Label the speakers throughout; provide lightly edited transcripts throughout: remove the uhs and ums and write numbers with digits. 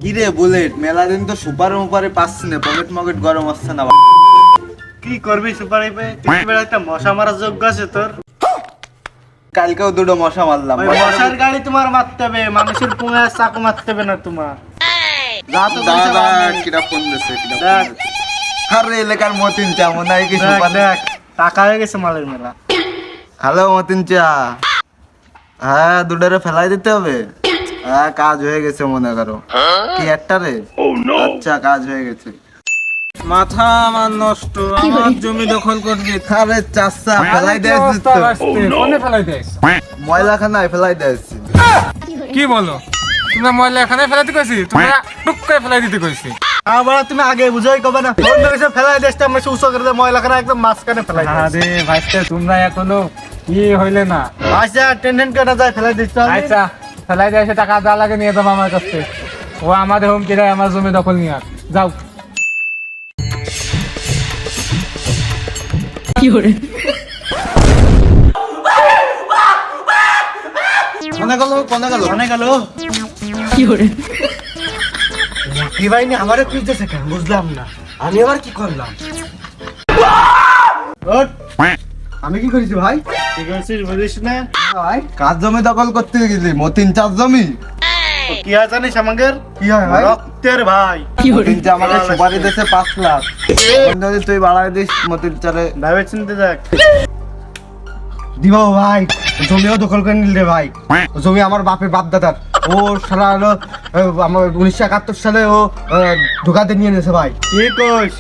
Speaker 1: কিরে বুলেট, মেলা দিন তো সুপার মুপারে পাচ্ছি না, পকেট মকেট গরম হচ্ছে না।
Speaker 2: কি করবি সুপার হিপে? একটা মশা মারার যোগ্য আছে তোর?
Speaker 1: কালকেও দুটো মশা মারলাম।
Speaker 2: ওই মশার গাড়ি তোমার মারতে হবে, মানুষের পুঙে চাকু মারতে হবে না তোমার। যা তো বলছে
Speaker 1: দাদা
Speaker 2: বাবা।
Speaker 1: কিরা ফোন দিছে, কিরা ফোন
Speaker 2: দেখ।
Speaker 1: দিছে। আরে এলাকার মতিন চা মনে হয় কি
Speaker 2: দেখ,
Speaker 1: সুপার।
Speaker 2: দেখ টাকা হয়ে গেছে মালের মেলা।
Speaker 1: হ্যালো মতিন চা, হ্যাঁ দুটারে ফেলাই দিতে হবে। হ্যাঁ কাজ হয়ে গেছে মনে করো। কি একটা রে? আচ্ছা কাজ হয়ে গেছে।
Speaker 3: মাথা আমার নষ্ট, আমার জমি দখল করবি।
Speaker 1: আরে চাষা ফেলাই দিয়েছিস তো,
Speaker 3: কোনে ফেলাই দেয়?
Speaker 1: ময়লা খানায় ফেলাই দিয়েছি।
Speaker 3: কি বলো? তোমরা ময়লা এখানে ফেলাতে কইছি, তোমরা টুক করে ফেলাই দিতে কইছি।
Speaker 2: আবার তুমি আগে বুঝাই কবে না? ফোন ধরে ফেলাই দেশটা আমরা উঁচু করে দেব, ময়লা খানা একদম মাঝখানে ফেলাই দিই।
Speaker 3: আরে ভাইস্তে তোমরা এখনো কি হইলে না।
Speaker 2: আচ্ছা টেনশন কেটে যায় ফেলাই দিতে হবে।
Speaker 3: আচ্ছা ফেলাই দিয়ে এসে টাকা যা লাগে নিয়ে যাবো আমার কাছে। ও আমাদের হুমকি দেয় আমার জমি দখল নিয়ে আস। যাও।
Speaker 1: কোনে গেল কোনে গেল?
Speaker 2: অনেক গেল কি ভাইনি আমারে খুঁজতেছে কেন বুঝলাম না। আমি আবার কি করলাম? ওঠ।
Speaker 1: আমি কি করেছি ভাই?
Speaker 2: ঠিক আছে বুঝিস না?
Speaker 1: ভাই কাজ জমি দখল করতে গেলি, মতিন চাষ জমি।
Speaker 2: তো কি হয় জানিস আমাদের?
Speaker 1: কি হয় ভাই?
Speaker 2: রক্তের ভাই।
Speaker 1: মতিন চা আমাকে সুপারি দেশে 5 লাখ। যদি তুই বাড়াই দিস মতিন চারে
Speaker 2: ভাবে চিনতে দেখ।
Speaker 4: দিব ভাই, জমিও দখল করে নিল রে ভাই। জমি আমার বাপের বাপ দাদার। ও সারা হলো আমার 1971 সালে ও ঢোকাতে নিয়ে নিয়েছে ভাই।
Speaker 2: কি কইস?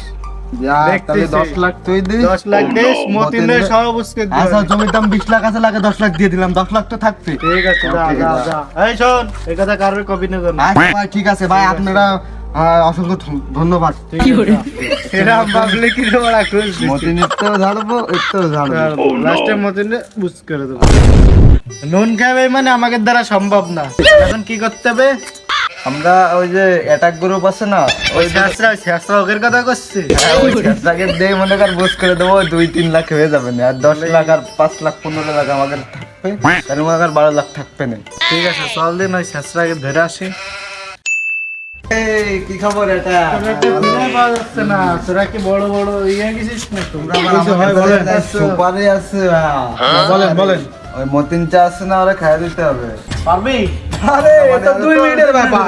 Speaker 1: যা তাহলে
Speaker 2: দেখতেছি।
Speaker 1: 10 লাখ তুই দিস।
Speaker 2: 10 লাখ দেশ মতিনের সব বুঝকে দিও।
Speaker 4: আচ্ছা জমির দাম 20 লাখ আছে, লাগে 10 লাখ দিয়ে দিলাম, 10 লাখ তো থাকবে।
Speaker 2: ঠিক আছে যা যা যা। এই শোন, এই কথা কারোর কবি না জানো।
Speaker 4: আচ্ছা ভাই ঠিক আছে ভাই, আপনারা অসংখ্য ধন্যবাদ।
Speaker 2: এরকম ভাবলে কি রে বড়া খুশ।
Speaker 1: মতিন ইত্তেও ঝাড়বো, ইত্তেও ঝাড়বো।
Speaker 2: লাস্টে মতিনে বুঝ করে দেব। নুন খাবে মানে আমাদের দ্বারা সম্ভব না। এখন কি করতে হবে?
Speaker 1: আমরা ওই যে অ্যাটাক গ্রুপ আছে না,
Speaker 2: ওই শাস্ত্রা ওদের কথা করছে।
Speaker 1: ওই টাকে দিয়ে মনে কর বুঝ করে দেবো, 2-3 লাখ হয়ে যাবে না। আর 10 লাখ আর 5 লাখ 15 লাখ আমাদের থাকবে, তার মনে কর 12 লাখ থাকবে না।
Speaker 2: ঠিক আছে চল দিন ওই শাস্ত্রাকে ধরে আসি।
Speaker 1: এই কি খবর এটা?
Speaker 2: পাওয়া যাচ্ছে না, তোরা কি বড় বড় ইয়ে গেছিস না? তোমরা
Speaker 1: কিছু হয় বলেন, সুপারি আছে।
Speaker 2: বলেন বলেন।
Speaker 1: ওই মতিন চা আছে না, ওরা খাইয়ে দিতে হবে।
Speaker 2: পারবি?
Speaker 4: আরে এটা 2 মিনিটের ব্যাপার।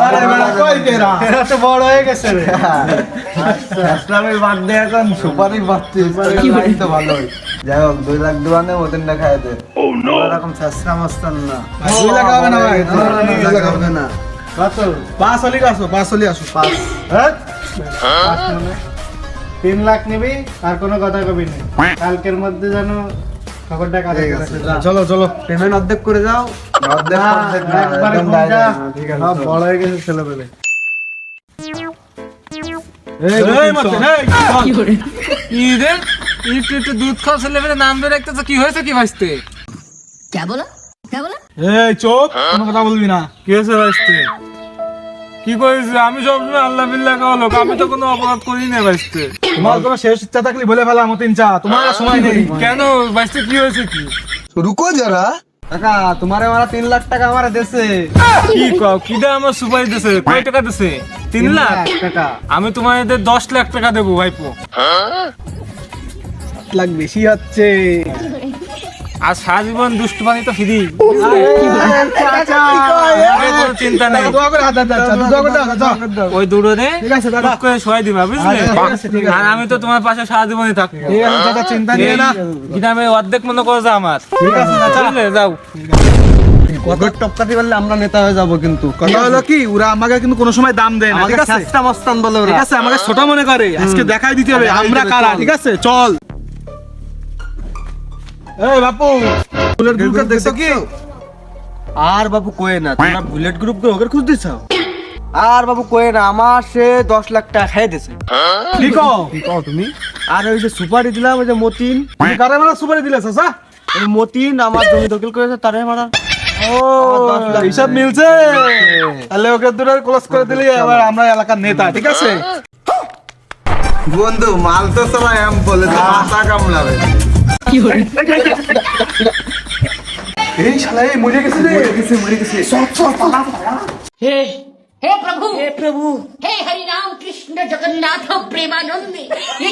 Speaker 4: আরে বেটা কই কেরা?
Speaker 2: এরা তো বড় হয়ে গেছে রে।
Speaker 1: ইসলামের বার্থডে এখন সুপারি বাড়তি, তো ভালোই। যাই হোক 2 লাখ দোয়ানে মতিনটা খাইয়ে দে।
Speaker 2: এরকম শাস্ত্রা মস্তান না।
Speaker 4: 2 লাখ হবে না ভাই, 2 লাখ হবে না।
Speaker 2: কত?
Speaker 4: 5 হলি আসো, 5 হলি আসো।
Speaker 2: হ্যাঁ? 3 লাখ নিবি আর কোনো কথা কবি না। কালকের মধ্যে যেন খবরটা কাজে গেছে।
Speaker 4: চলো চলো, পেমেন্ট অর্ধেক করে যাও।
Speaker 1: অর্ধেক অর্ধেক না,
Speaker 2: একবারে
Speaker 1: একদম
Speaker 2: ফোনটা
Speaker 1: direct।
Speaker 4: ঠিক আছে,
Speaker 2: সব
Speaker 4: চল।
Speaker 2: বড় হয়ে গেছে ছেলেপেলে।
Speaker 4: এই মতিন,
Speaker 3: কি রে? একটু একটু দুধ খাওয়া ছেলে মেয়ে নাম ধরে রাখতেছে, কি হয়েছে কি ভাইস্তে?
Speaker 5: क्या बोला क्या बोला
Speaker 4: এই চুপ, কোনো কথা বলবি না।
Speaker 3: কি হয়েছে ভাইস্তে? কি করেছে? আমি সবসময় আল্লাহ বিল্লাহ খাওয়া লোক, আমি তো কোনো অপরাধ করি না ভাইস্তে।
Speaker 4: তোমার কোনো শেষ ইচ্ছা থাকলে বলে ফেলা মতিন চা, তোমার আর সময় নেই।
Speaker 3: কেন ভাইস্তে, কি হয়েছে কি?
Speaker 4: রুকো যারা কাকা, তোমারে মারা 3 লাখ টাকা আমারে দেছে।
Speaker 3: কি কও? কিডা আমার সুপারি দিছে? কয় টাকা দিছে? 3 লাখ
Speaker 4: টাকা।
Speaker 3: আমি তোমাদের 10 লাখ টাকা দেবো ভাইপো।
Speaker 4: 7 লাখ বেশি হচ্ছে।
Speaker 3: আর সারা জীবন দুষ্টু পানি তো ফ্রি,
Speaker 4: আচ্ছা
Speaker 3: কোনো চিন্তা নেই।
Speaker 4: দোয়া করে হাত দাও, দোয়া করে দাও।
Speaker 3: ওই দূরে
Speaker 4: ঠিক আছে দাদা,
Speaker 3: টুক করে শোয়াই দিবা, বুঝলে?
Speaker 4: আচ্ছা, ঠিক আছে, ঠিক আছে।
Speaker 3: আর আমি তো তোমার পাশে সারা জীবনই থাকবো।
Speaker 4: ঠিক আছে দাদা, চিন্তা নিয়ে না।
Speaker 3: গ্রামে অর্ধেক মনে করো যে আমার,
Speaker 4: ঠিক আছে দাদা,
Speaker 3: বুঝলে? যাও।
Speaker 4: কত টপকাতে পারলে আমরা নেতা হয়ে যাব, কিন্তু কথা হলো কি, ওরা আমাকে কিন্তু কোনো সময় দাম দেয় না, ঠিক আছে?
Speaker 1: সস্তা মস্তান বলে ওরা।
Speaker 4: ঠিক আছে, আমাকে ছোট মনে করে, আজকে দেখাই দিতে হবে আমরা কারা, ঠিক আছে? চল। এই বাপু, বুলেট গ্রুপটা দেখছো কি?
Speaker 1: আর বাবু কয়ে না, তোমরা বুলেট গ্রুপ কে ওকে খুঁজ দিছো? আর বাবু কয়ে না, আমার সে 10 লাখ টাকা খাইয়ে দিছে।
Speaker 4: কি কও তুমি?
Speaker 1: আর ওই যে সুপারি দিলাম, ওই যে মতিন,
Speaker 4: তুমি কারে মারা সুপারি দিলে চাচা?
Speaker 1: ওই মতিন আমার জমি দখল করেছে, তারে মারা।
Speaker 4: ও, হিসাব মিলছে। তাহলে ওকে দুটো ক্লোজ করে দিলি, এবার আমরা এলাকার নেতা, ঠিক আছে?
Speaker 1: বন্ধু মাল তো সবাই এম বলে যে মাথা কামড়াবে।
Speaker 4: এই শালা, এই মরে গেছে রে।
Speaker 1: মরে গেছে।
Speaker 4: সব পালা।
Speaker 5: हे हे प्रभु हे हरि राम कृष्ण जगन्नाथ प्रेमानंद ये